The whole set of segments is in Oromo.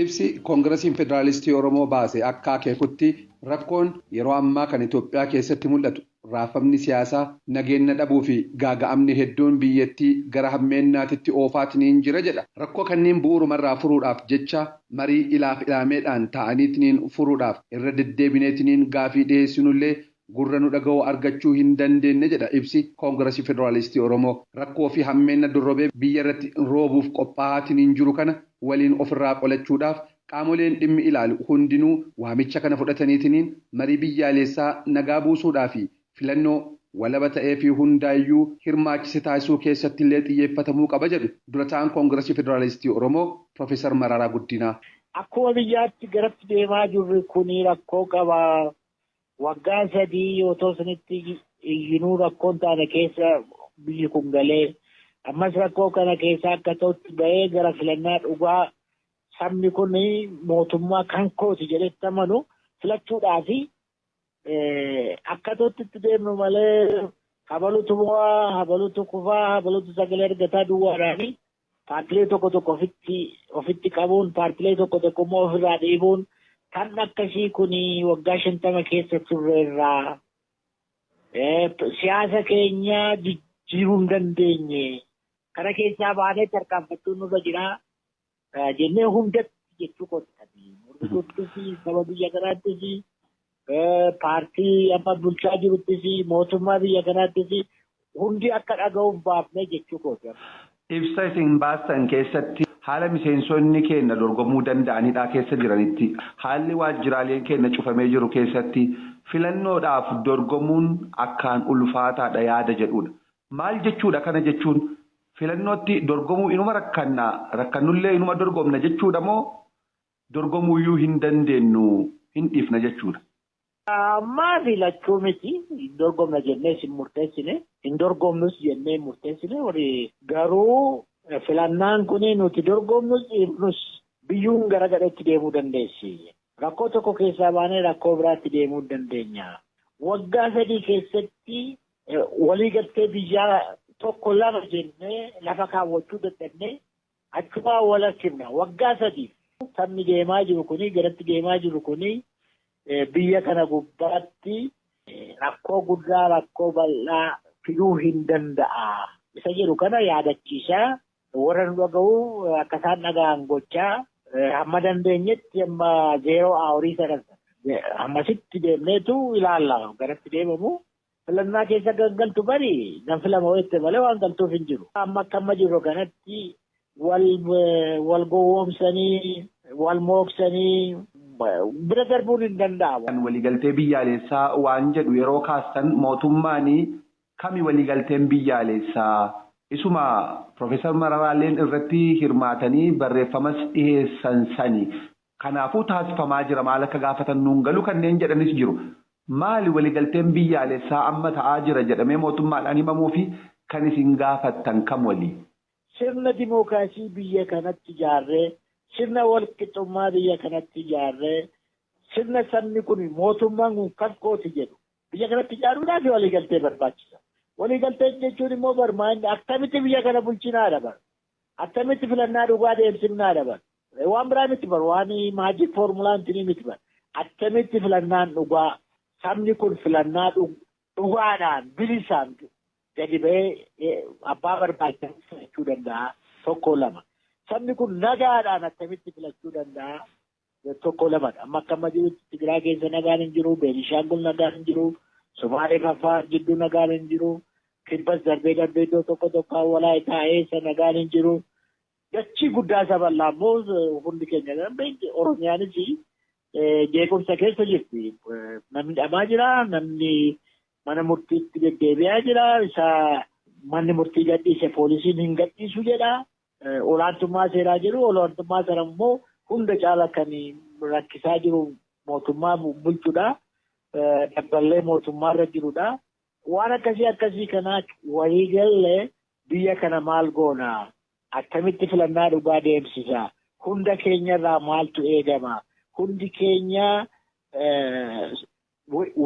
Ibsi Koongiresiin Federaalistii Oromoo baase akka akeekutti rakkoon yeroo ammaa kan Itoophiyaa keessatti mul'atu raafamni siyaasaa nageenya dhabuu fi gaaga'amni hedduun biyyattii gara hammeennaatitti oofaatiin jira jedha. Rakkoo kanneen bu'uurumarraa furuudhaaf jecha marii ilaaf ilaameedhaan ta'aniitiin furuudhaaf irra deddeebineetiin gaafii dhiyeessinullee gurra nu dhaga'uu argachuu hin dandeenye jedha ibsi Koongiresii Federaalistii Oromoo. Rakkoo fi hammeenna durrobee biyya irratti roobuuf qophaa'aatiin jiru kana waliin ofirraa qolachuudhaaf qaamoleen dhimmi ilaalu hundinuu waamicha kana fudhataniitiin marii biyyaalessaa nagaa buusuudhaa fi filannoo walaba ta'ee fi hundaayyuu hirmaachise taasisuu keessatti illee xiyyeeffatamuu qaba jedhu dura ta'an Koongiresii Federaalistii Oromoo Profeesar Mararaa Guddinaa. Akkuma biyyaatti garatti deemaa jirru kuni rakkoo qaba. Waggaa 3 otoo sanitti iyyinuu rakkoon taane keessa biyyi kun galee ammas rakkoo kana keessa akka ta'utti ba'ee gara filannaa dhugaa sabni kun mootummaa kan kooti jedhetti amanu filachuudhaaf akka ta'utti deemnu malee habalutu bu'aa, habalutu kufaa, habalutu sagalee argataa duwwaadhaan paartilee tokko ofitti qabuun paartilee tokko immoo ofirraa dhiibuun. Kan akkasii kun waggaa 50 keessa turreerraa siyaasa keenya jijjiiruu hin dandeenye kana keessaa baanee tarkaanfachuun nurra jira jennee hundatti jechuu qottanii murtootti saba biyya kanaattis paartii amma bulchaa jiruttis mootummaa biyya kanaattis hundi akka dhaga'uuf baafnee jechuu qottanii. Ibsa isin baasan keessatti. Haala miseensonni keenya dorgomuu danda'anidha keessa jiranitti haalli waajjiraaleen keenya cufamee jiru keessatti filannoodhaaf dorgomuun akkaan ulfaataadha yaada jedhudha. Maal jechuudha kana jechuun filannootti dorgomuu inuma rakkannullee inuma dorgomna jechuudha moo dorgomuuyyuu hin dandeenyu hin dhiifna jechuudha. Ammaa filachuu miti dorgomna jennee hin murteessine hin dorgomnus jennee murteessine warri garuu. Filannaan kun nuti dorgomnus biyyuun gara gadheetti deemuu dandeessi. Rakkoo tokko keessaa baanee rakkoo biraatti deemuu dandeenya. Waggaa 3 keessatti waliigaltee biyyaa tokko lama jennee lafa kaawwachuu dadhabnee achumaa wal argina. Waggaa 3 sabni deemaa jiru kuni garatti deemaa jiru kuni biyya kana gubbaatti rakkoo guddaa rakkoo bal'aa fiduu hin danda'a. Isa jedhu kana yaadachiisaa. Warra nu dhaga'u akka isaan dhaga'an gochaa hamma dandeenyetti amma 0 horii sadarkaa ammasitti deemneetu ilaalla garatti deemamu filannaa keessa galtu bari nan filama wayette malee waan galtuuf hin jiru. Amma akkamma jiru kanatti wal gowwoomsanii wal mooksanii bira darbuun hin danda'amu. Waliigaltee biyyaalessaa waan jedhu yeroo kaastan mootummaan kami waliigalteen biyyaalessaa? Isuma Profeesar Mararaalleen irratti hirmaatanii barreeffamas dhiheessan sani. Kanaafuu taasifamaa jira maal akka gaafatan nuun galu kanneen jedhanis jiru. Maali waliigalteen biyyaalessaa amma ta'aa jira jedhamee mootummaadhaan himamuu fi kan isin gaafattan kam walii? Sirna dimookiraasii biyya kanatti ijaarree, sirna walqixxummaa biyya kanatti ijaarree, sirna sabni kun mootummaan kun kan kooti jedhu biyya kanatti ijaaruudhaaf waliigaltee barbaachisa. Waliigaltee jechuun immoo barmaan akkamitti biyya kana bulchinaa dabar akkamitti filannaa dhugaa deemsifnaa dabar waan biraa miti bar waan maajik foormulaan tinii miti bar akkamitti filannaan dhugaa sabni kun filannaa dhugaadhaan bilisaan gadi ba'ee abbaa barbaachisan filachuu danda'a tokko lama sabni kun nagaadhaan akkamitti filachuu danda'a tokko lamadha amma akkama jirutti Tigiraa keessa nagaan hin jiru Beenishaangul nagaan hin jiru Somaalee Affaar jidduu nagaan hin jiru. Kibbas darbee iddoo tokko Walaayitaa eessa nagaan hin jiru. Dachii guddaa sabal'aa immoo hundi keenya Oromiyaanis jeequmsa keessa jirti. Namni dhamaa jira, namni mana murtiitti deddeebi'aa jira. Isa manni murtii gadhiise poolisiin hin gadhiisu jedha. Olaantummaa seeraa jiru. Olaantummaa sana immoo hunda caala kan rakkisaa jiru mootummaa bulchuudha. Dabballee mootummaarra jirudha. Waan akkasii kanaa waliigallee biyya kana maal goona? Akkamitti filannaa dhugaa deemsisa? Hunda keenyarraa maaltu eegama? Hundi keenya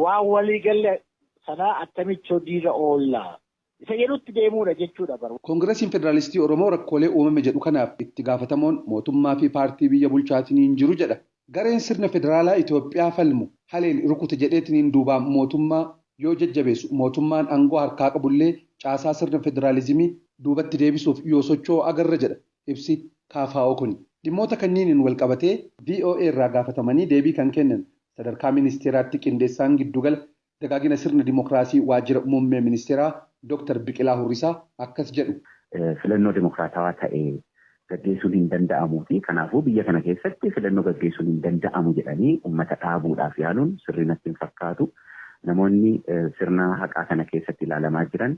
waan waliigallee sanaa akkamitti hojiirra oolla? isa jedhutti deemuudha jechuudha baru. Koongiresiin Federaalistii Oromoo rakkoolee uumame jedhu kanaaf itti gaafatamoon mootummaa fi paartii biyya bulchaatiin jiru jedha. Gareen sirna federaalaa Itoophiyaa falmu haleen rukute jedheetiin duubaan mootummaa yoo jajjabeessu mootummaan aangoo harkaa qabullee caasaa sirna federaalizimii duubatti deebisuuf yoo socho'u agarra jedha ibsi KFO kuni. Dhimmoota kanniiniin wal qabatee VOA irraa gaafatamanii deebii kan kennan sadarkaa ministeeraatti qindeessaan giddugala dagaagina sirna dimokiraasii waajjira muummee ministeeraa Dr. Biqilaa Hurrisaa akkas jedhu. Filannoo dimokiraatawaa ta'e gaggeessuun hin danda'amuuti. Kanaafuu biyya kana keessatti filannoo gaggeessuun hin danda'amu jedhanii uummata dhaabuudhaaf yaaluun sirrii natti hin fakkaatu. Namoonni sirna haqaa kana keessatti ilaalamaa jiran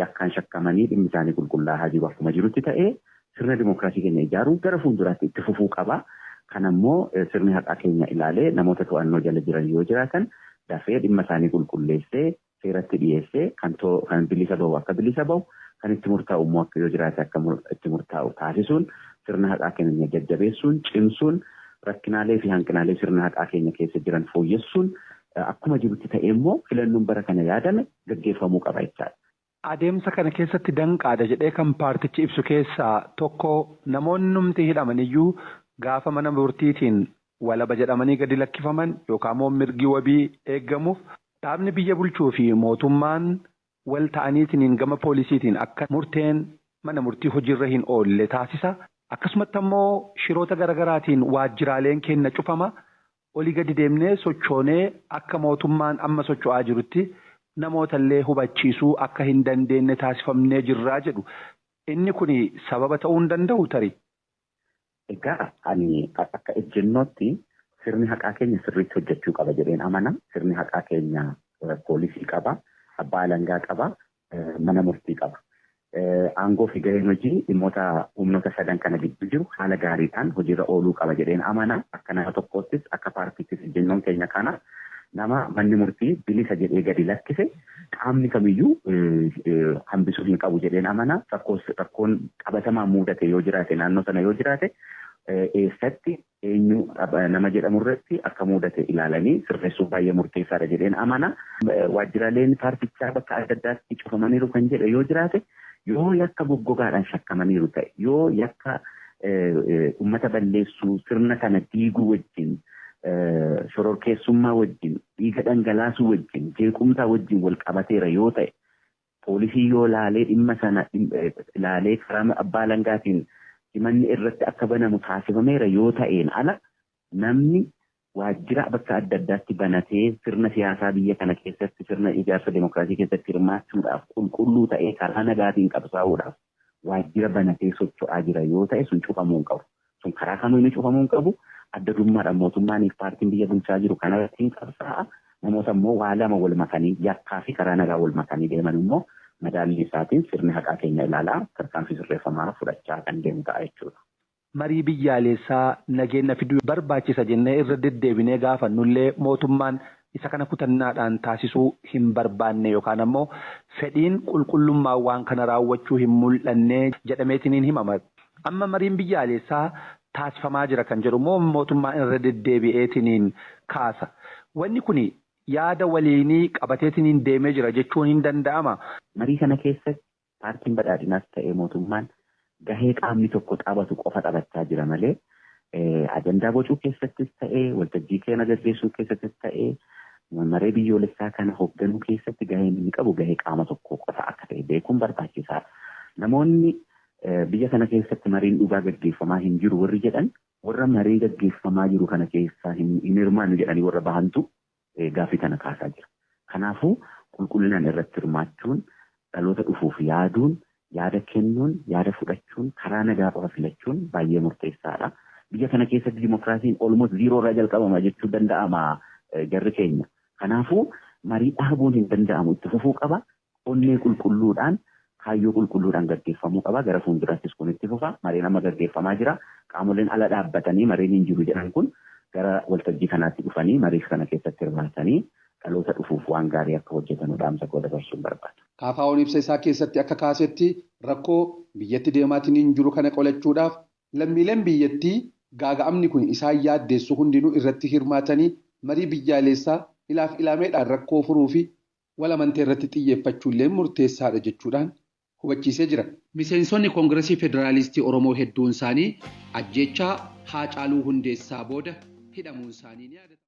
yakkaan shakkamanii dhimmi isaanii qulqullaa'aa jiru akkuma jirutti ta'ee sirna dimokiraasii keenya ijaaruun gara fuulduraatti itti fufuu qaba. Kanammoo sirni haqaa keenya ilaalee namoota to'annoo jala jiran yoo jiraatan dafee dhimma isaanii qulqulleessee seeratti dhiyeessee kan bilisa bahu akka bilisa bahu kan itti murtaa'u immoo akka yoo jiraate akka itti murtaa'u taasisuun sirna haqaa keenya jajjabeessuun cimsuun rakkinaalee fi hanqinaalee sirna haqaa keenya keessa jiran fooyyessuun akkuma jirutti ta'e immoo filannoon bara kana yaadame gaggeeffamuu qaba jechaadha. Adeemsa kana keessatti danqaadha jedhee kan paartichi ibsu keessaa tokko namoonni numti hidhaman iyyuu gaafa mana murtiitiin walaba jedhamanii gadi lakkifaman yookaan immoo mirgi wabii eeggamuuf dhaabni biyya bulchuu fi mootummaan wal ta'aniitiin gama poolisiitiin akka murteen mana murtii hojiirra hin oolle taasisa. Akkasumatti immoo shiroota garaagaraatiin waajjiraaleen keenya cufama. Olii gadi deemnee sochoonee akka mootummaan amma socho'aa jirutti namootallee hubachiisuu akka hin dandeenye taasifamnee jirraa jedhu. Inni kun sababa ta'uu hin danda'u tarii. Egaa ani akka ejjennootti sirni haqaa keenya sirriitti hojjechuu qaba jedheen amana. Sirni haqaa keenya poolisii qaba, abbaa alangaa qaba, mana murtii qaba. Aangoo fi gaheen hojii dhimmoota humnoota sadan kana gidduu jiru haala gaariidhaan hojiirra ooluu qaba jedheen amana. Akka nama tokkoottis akka paartiittis ejjennoon keenya kana nama manni murtii bilisa jedhee gadi lakkise qaamni kamiyyuu hambisuu hin qabu jedheen amana. Rakkoon qabatamaan mudate yoo jiraate naannoo sana yoo jiraate eessatti eenyu nama jedhamu irratti akka mudate ilaalanii sirreessuuf baay'ee murteessaadha jedheen amana. Waajjiraaleen paartichaa bakka adda addaatti cufamaniiru kan jedhe yoo jiraate yoo yakka goggogaadhaan shakkamaniiru ta'e yoo yakka uummata balleessuu sirna kana diiguu wajjin shororkeessummaa wajjin dhiiga dhangalaasuu wajjin jeequmsaa wajjin wal qabateera yoo ta'e poolisii yoo laalee dhimma sana laalee karaa abbaa alangaatiin himanni irratti akka banamu taasifameera yoo ta'een ala namni waajjira bakka adda addaatti banatee sirna siyaasaa biyya kana keessatti sirna ijaarsa demokiraasii keessatti hirmaachuudhaaf qulqulluu ta'ee karaa nagaatiin qabsaa'uudhaaf waajjira banatee socho'aa jira yoo ta'e sun cufamuu hin qabu. Sun karaa kamiinuu cufamuu hin qabu. Adda dummaadhaan mootummaaniif paartiin biyya bulchaa jiru kanarratti hin qabsaa'a. Namoota immoo waa lama wal makanii yakkaa fi karaa nagaa wal makanii deeman immoo madaalli isaatiin sirni haqaa keenya ilaalaa tarkaanfii sirreeffamaa fudhachaa kan deemu ta'a jechuudha. Marii biyyaalessaa nageenya fiduu barbaachisa jennee irra deddeebinee gaafannullee mootummaan isa kana kutannaadhaan taasisuu hin barbaanne yookaan ammoo fedhiin qulqullummaa waan kana raawwachuu hin mul'anne jedhameetiin himama. Amma mariin biyyaalessaa taasifamaa jira kan jedhu immoo mootummaan irra deddeebi'eetiin kaasa. Wanni kun yaada waliinii qabateetiin deemee jira jechuun hin danda'ama. Marii kana keessatti paartiin badhaadhinaas ta'ee mootummaan gahee qaamni tokko taphatu qofa taphachaa jira malee ajandaa bocuu keessattis ta'ee waltajjii keenya gaggeessuu keessattis ta'ee maree biyyoolessaa kana hoogganuu keessatti gaheen inni qabu gahee qaama tokko qofa akka ta'e beekuun barbaachisaadha. Namoonni biyya kana keessatti mariin dhugaa gaggeeffamaa hin jiru warri jedhan warra marii gaggeeffamaa jiru kana keessaa hin hirmaannu jedhanii warra bahantu gaaffii kana kaasaa jira. Kanaafuu qulqullinaan irratti hirmaachuun dhaloota dhufuuf yaaduun yaada kennuun yaada fudhachuun karaa nagaa qofa filachuun baay'ee murteessaadha. Biyya kana keessatti dimokiraasiin olmoot ziiroo irraa jalqabama jechuu danda'ama jarri keenya. Kanaafuu marii dhaabuun hin danda'amu itti fufuu qaba. Onnee qulqulluudhaan kaayyoo qulqulluudhaan gaggeeffamuu qaba. Gara fuuldurattis kun itti fufa. Mariin amma gaggeeffamaa jira. Qaamoleen ala dhaabbatanii mariin hin jiru jedhan kun gara waltajjii kanaatti dhufanii marii kana keessatti hirmaatanii dhaloota dhufuuf waan gaarii akka hojjetan dhaamsa koo dabarsuun barbaada. KFO'n ibsa isaa keessatti akka kaasetti rakkoo biyyatti deemaatiin jiru kana qolachuudhaaf lammiileen biyyattii gaaga'amni kun isaan yaaddeessu hundinuu irratti hirmaatanii marii biyyaalessaa ilaaf ilaameedhaan rakkoo furuu fi walamantee irratti xiyyeeffachuullee murteessaadha jechuudhaan hubachiisee jira. Miseensonni Koongiresii Federaalistii Oromoo hedduun isaanii ajjeechaa Haacaaluu Hundeessaa booda hidhamuun isaanii ni yaadatama.